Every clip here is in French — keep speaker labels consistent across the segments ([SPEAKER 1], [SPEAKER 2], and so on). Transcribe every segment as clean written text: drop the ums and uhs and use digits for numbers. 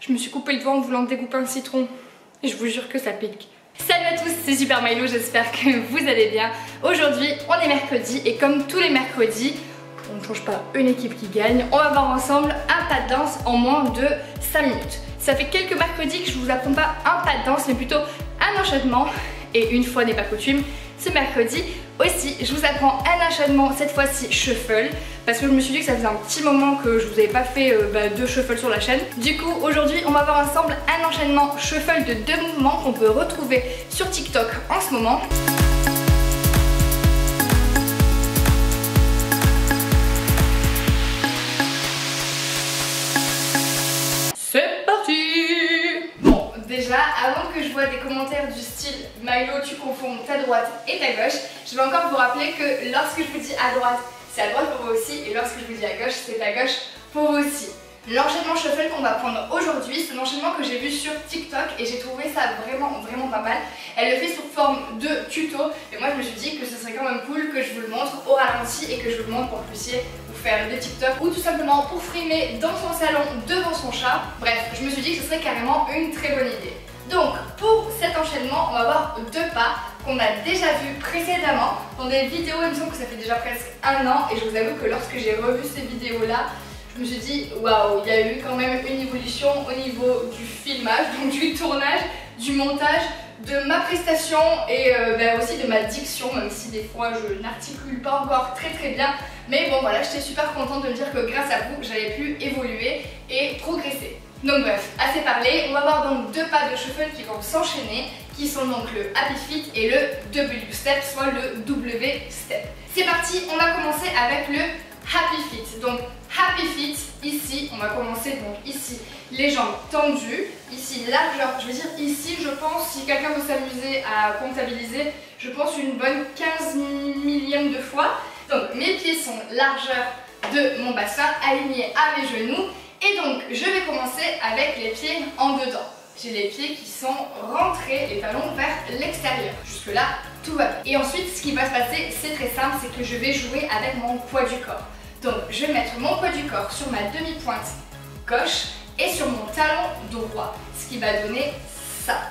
[SPEAKER 1] Je me suis coupé le doigt en voulant découper un citron. Et je vous jure que ça pique. Salut à tous, c'est Super Milo, j'espère que vous allez bien. Aujourd'hui, on est mercredi et comme tous les mercredis, on ne change pas une équipe qui gagne. On va voir ensemble un pas de danse en moins de 5 minutes. Ça fait quelques mercredis que je vous apprends pas un pas de danse, mais plutôt un enchaînement. Et une fois n'est pas coutume, ce mercredi aussi, je vous apprends un enchaînement, cette fois-ci shuffle, parce que je me suis dit que ça faisait un petit moment que je vous avais pas fait de shuffle sur la chaîne. Du coup, aujourd'hui, on va voir ensemble un enchaînement shuffle de 2 mouvements qu'on peut retrouver sur TikTok en ce moment. C'est parti! Bon, déjà, avant que je vois des commentaires du style Milo, tu confonds ta droite et ta gauche, je vais encore vous rappeler que lorsque je vous dis à droite, c'est à droite pour vous aussi, et lorsque je vous dis à gauche, c'est à gauche pour vous aussi. L'enchaînement shuffle qu'on va prendre aujourd'hui, c'est un enchaînement que j'ai vu sur TikTok et j'ai trouvé ça vraiment pas mal. Elle le fait sous forme de tuto et moi je me suis dit que ce serait quand même cool que je vous le montre au ralenti et que je vous le montre pour que vous puissiez vous faire des TikTok ou tout simplement pour frimer dans son salon devant son chat. Bref, je me suis dit que ce serait carrément une très bonne idée. Donc pour cet enchaînement, on va voir 2 pas qu'on a déjà vu précédemment dans des vidéos. Il me semble que ça fait déjà presque 1 an et je vous avoue que lorsque j'ai revu ces vidéos là, je me suis dit waouh, il y a eu quand même une évolution au niveau du filmage, donc du tournage, du montage, de ma prestation et aussi de ma diction, même si des fois je n'articule pas encore très bien. Mais bon voilà, j'étais super contente de me dire que grâce à vous, j'avais pu évoluer et progresser. Donc bref, assez parlé, on va voir donc 2 pas de shuffle qui vont s'enchaîner, qui sont donc le Happy Feet et le W Step, soit le W Step. C'est parti, on va commencer avec le Happy Feet. Donc Happy Feet, ici, on va commencer donc ici, les jambes tendues, ici largeur, je veux dire ici je pense, si quelqu'un veut s'amuser à comptabiliser, je pense une bonne 15 millième de fois. Donc mes pieds sont largeur de mon bassin, alignés à mes genoux. Et donc je vais commencer avec les pieds en dedans. J'ai les pieds qui sont rentrés, les talons vers l'extérieur. Jusque là, tout va bien. Et ensuite, ce qui va se passer, c'est très simple, c'est que je vais jouer avec mon poids du corps. Donc je vais mettre mon poids du corps sur ma demi-pointe gauche et sur mon talon droit. Ce qui va donner ça.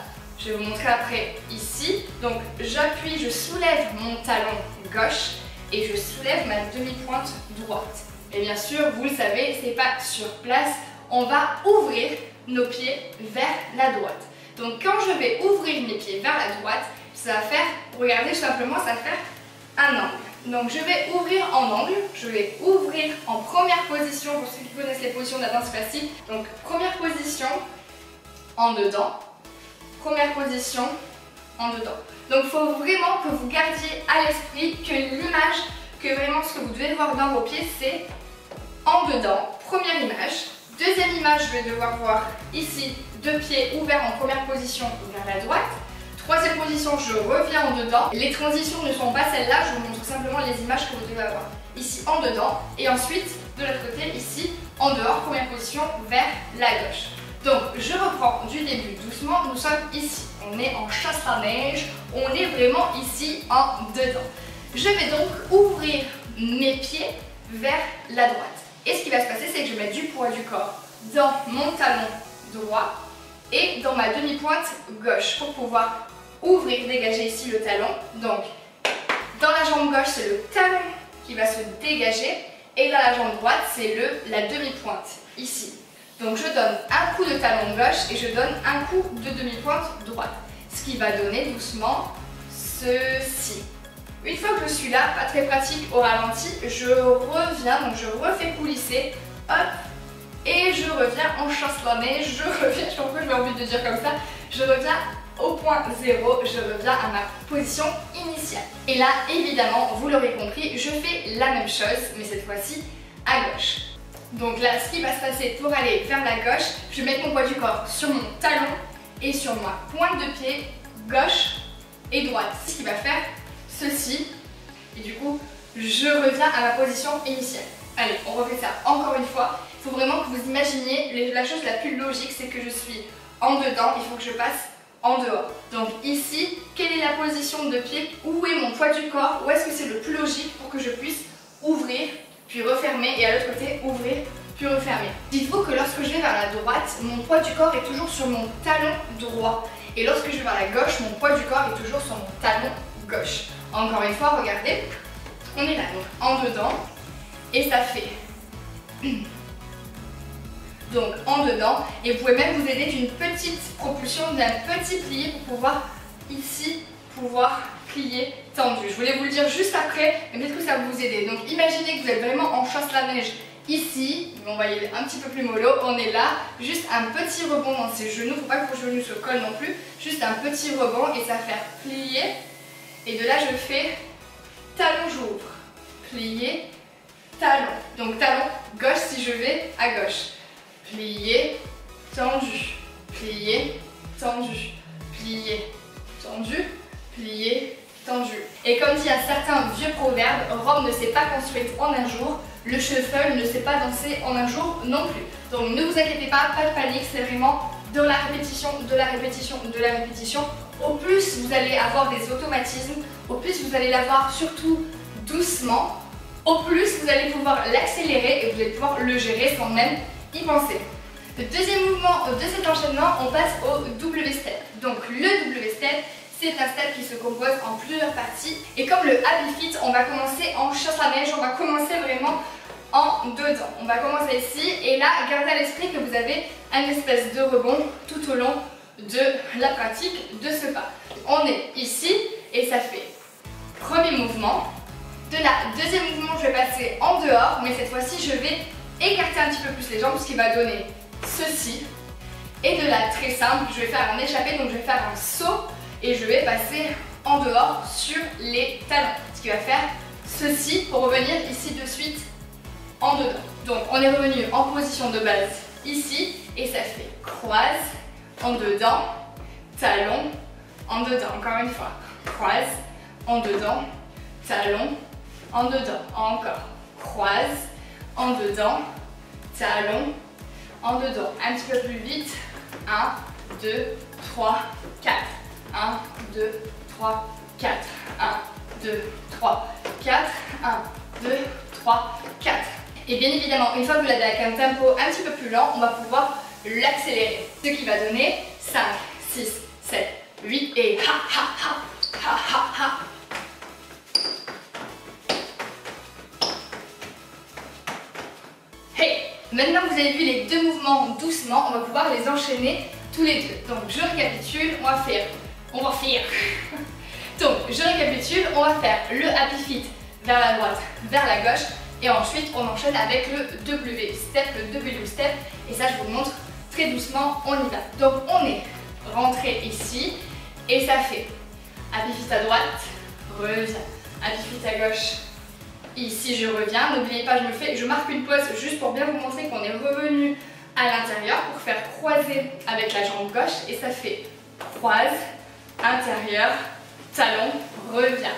[SPEAKER 1] Je vais vous montrer après ici. Donc j'appuie, je soulève mon talon gauche et je soulève ma demi-pointe droite. Et bien sûr, vous le savez, c'est pas sur place, on va ouvrir nos pieds vers la droite. Donc quand je vais ouvrir mes pieds vers la droite, ça va faire, regardez tout simplement, ça va faire un angle. Donc je vais ouvrir en angle, je vais ouvrir en première position, pour ceux qui connaissent les positions de la danse classique. Donc première position, en dedans, première position, en dedans. Donc il faut vraiment que vous gardiez à l'esprit que l'image, que vraiment ce que vous devez voir dans vos pieds, c'est en dedans, première image. Deuxième image, je vais devoir voir ici 2 pieds ouverts en première position vers la droite. Troisième position, je reviens en dedans. Les transitions ne sont pas celles-là, je vous montre simplement les images que vous devez avoir. Ici en dedans et ensuite de l'autre côté, ici en dehors, première position vers la gauche. Donc je reprends du début doucement, nous sommes ici. On est en chasse à neige, on est vraiment ici en dedans. Je vais donc ouvrir mes pieds vers la droite. Et ce qui va se passer, c'est que je vais mettre du poids du corps dans mon talon droit et dans ma demi-pointe gauche pour pouvoir ouvrir, dégager ici le talon. Donc, dans la jambe gauche, c'est le talon qui va se dégager et dans la jambe droite, c'est la demi-pointe ici. Donc, je donne un coup de talon gauche et je donne un coup de demi-pointe droite. Ce qui va donner doucement ceci. Une fois que je suis là, pas très pratique au ralenti, je reviens, donc je refais coulisser, hop, et je reviens en chasse la neige, je reviens, je sais pas pourquoi j'ai envie de dire comme ça, je reviens au point 0, je reviens à ma position initiale. Et là, évidemment, vous l'aurez compris, je fais la même chose, mais cette fois-ci à gauche. Donc là, ce qui va se passer pour aller vers la gauche, je vais mettre mon poids du corps sur mon talon et sur ma pointe de pied gauche et droite. Ce qui va faire ceci, et du coup je reviens à ma position initiale. Allez, on refait ça encore une fois. Il faut vraiment que vous imaginiez la chose la plus logique, c'est que je suis en dedans, il faut que je passe en dehors. Donc ici, quelle est la position de pied? Où est mon poids du corps? Où est-ce que c'est le plus logique pour que je puisse ouvrir, puis refermer, et à l'autre côté, ouvrir, puis refermer. Dites-vous que lorsque je vais vers la droite, mon poids du corps est toujours sur mon talon droit. Et lorsque je vais vers la gauche, mon poids du corps est toujours sur mon talon gauche. Encore une fois, regardez, on est là, donc en dedans, et ça fait donc en dedans, et vous pouvez même vous aider d'une petite propulsion, d'un petit plié pour pouvoir ici pouvoir plier tendu. Je voulais vous le dire juste après, mais peut-être que ça va vous aider. Donc imaginez que vous êtes vraiment en chasse-la-neige ici, on va y aller un petit peu plus mollo, on est là, juste un petit rebond dans ses genoux, faut pas que vos genoux se collent non plus, juste un petit rebond et ça va faire plier, et de là je fais talon, j'ouvre, plier, talon, donc talon gauche si je vais à gauche, plier, tendu, plier, tendu, plier, tendu, plier, tendu. Et comme dit un certain vieux proverbe, Rome ne s'est pas construite en un jour, le cheval ne s'est pas dansé en un jour non plus. Donc ne vous inquiétez pas, pas de panique, c'est vraiment de la répétition, de la répétition, de la répétition. Au plus vous allez avoir des automatismes, au plus vous allez l'avoir surtout doucement, au plus vous allez pouvoir l'accélérer et vous allez pouvoir le gérer sans même y penser. Le deuxième mouvement de cet enchaînement, on passe au W-step. Donc le W-step, c'est un step qui se compose en plusieurs parties. Et comme le Happy Feet, on va commencer en chasse à neige, on va commencer vraiment en dedans. On va commencer ici et là, gardez à l'esprit que vous avez un espèce de rebond tout au long de la pratique de ce pas. On est ici et ça fait premier mouvement. De là, deuxième mouvement, je vais passer en dehors, mais cette fois-ci, je vais écarter un petit peu plus les jambes, ce qui va donner ceci. Et de là, très simple, je vais faire un échappé, donc je vais faire un saut et je vais passer en dehors sur les talons. Ce qui va faire ceci pour revenir ici de suite en dedans. Donc on est revenu en position de base ici et ça fait croise, en dedans, talon, en dedans. Encore une fois, croise, en dedans, talon, en dedans. Encore, croise, en dedans, talon, en dedans. Un petit peu plus vite. 1, 2, 3, 4. 1, 2, 3, 4. 1, 2, 3, 4. 1, 2, 3, 4. Et bien évidemment, une fois que vous l'avez avec un tempo un petit peu plus lent, on va pouvoir l'accélérer. Ce qui va donner 5, 6, 7, 8 et ha ha ha, ha ha ha. Hey! Maintenant que vous avez vu les deux mouvements doucement, on va pouvoir les enchaîner tous les deux. Donc je récapitule, on va faire. Donc je récapitule, on va faire le Happy Feet vers la droite, vers la gauche. Et ensuite, on enchaîne avec le W-step, le W-step. Et ça, je vous montre très doucement, on y va. Donc, on est rentré ici et ça fait Happy Feet à droite, reviens. Happy Feet à gauche, ici je reviens. N'oubliez pas, je marque une pause juste pour bien vous montrer qu'on est revenu à l'intérieur pour faire croiser avec la jambe gauche. Et ça fait croise, intérieur, talon, reviens.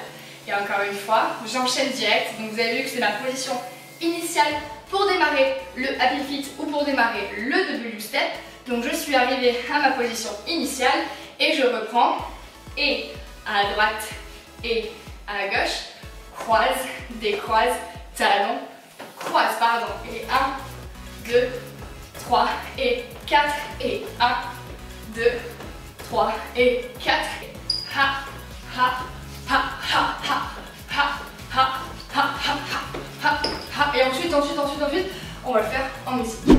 [SPEAKER 1] Et encore une fois, j'enchaîne direct. Donc vous avez vu que c'est ma position initiale pour démarrer le Happy Feet ou pour démarrer le W-step. Donc je suis arrivée à ma position initiale et je reprends et à la droite et à la gauche. Croise, décroise, talon, croise, pardon. Et 1, 2, 3 et 4 et 1, 2, 3 et 4. Ha, ha. Ha, ha, ha, ha, ha, ha, ha, ha, ha, ha. Et ensuite, on va le faire en musique.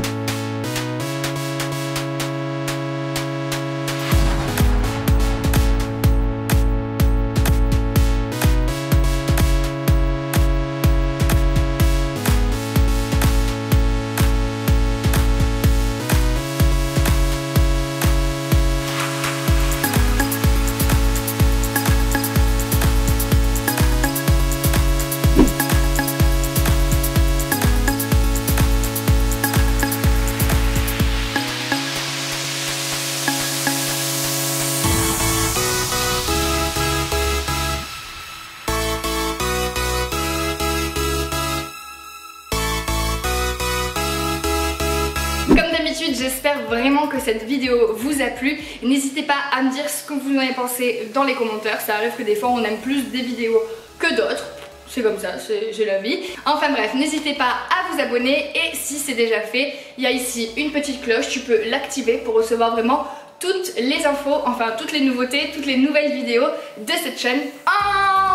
[SPEAKER 1] J'espère vraiment que cette vidéo vous a plu. N'hésitez pas à me dire ce que vous en avez pensé dans les commentaires. Ça arrive que des fois on aime plus des vidéos que d'autres. c'est comme ça, j'ai la vie. Enfin bref, n'hésitez pas à vous abonner et si c'est déjà fait, il y a ici une petite cloche, tu peux l'activer pour recevoir vraiment toutes les infos, enfin toutes les nouveautés, toutes les nouvelles vidéos de cette chaîne.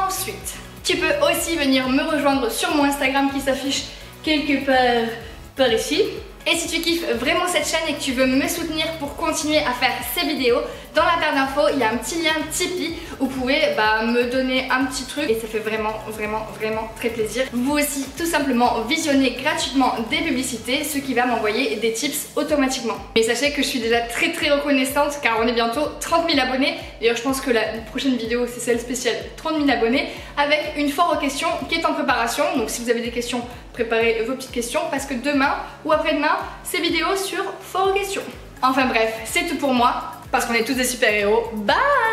[SPEAKER 1] Ensuite, tu peux aussi venir me rejoindre sur mon Instagram qui s'affiche quelque part par ici. Et si tu kiffes vraiment cette chaîne et que tu veux me soutenir pour continuer à faire ces vidéos, dans la barre d'infos, il y a un petit lien Tipeee où vous pouvez me donner un petit truc et ça fait vraiment très plaisir. Vous aussi, tout simplement, visionnez gratuitement des publicités, ce qui va m'envoyer des tips automatiquement. Et sachez que je suis déjà très reconnaissante car on est bientôt 30 000 abonnés. D'ailleurs, je pense que la prochaine vidéo, c'est celle spéciale 30 000 abonnés avec une foire aux questions qui est en préparation. Donc si vous avez des questions, préparez vos petites questions parce que demain ou après-demain, c'est vidéo sur foire aux questions. Enfin bref, c'est tout pour moi parce qu'on est tous des super-héros. Bye!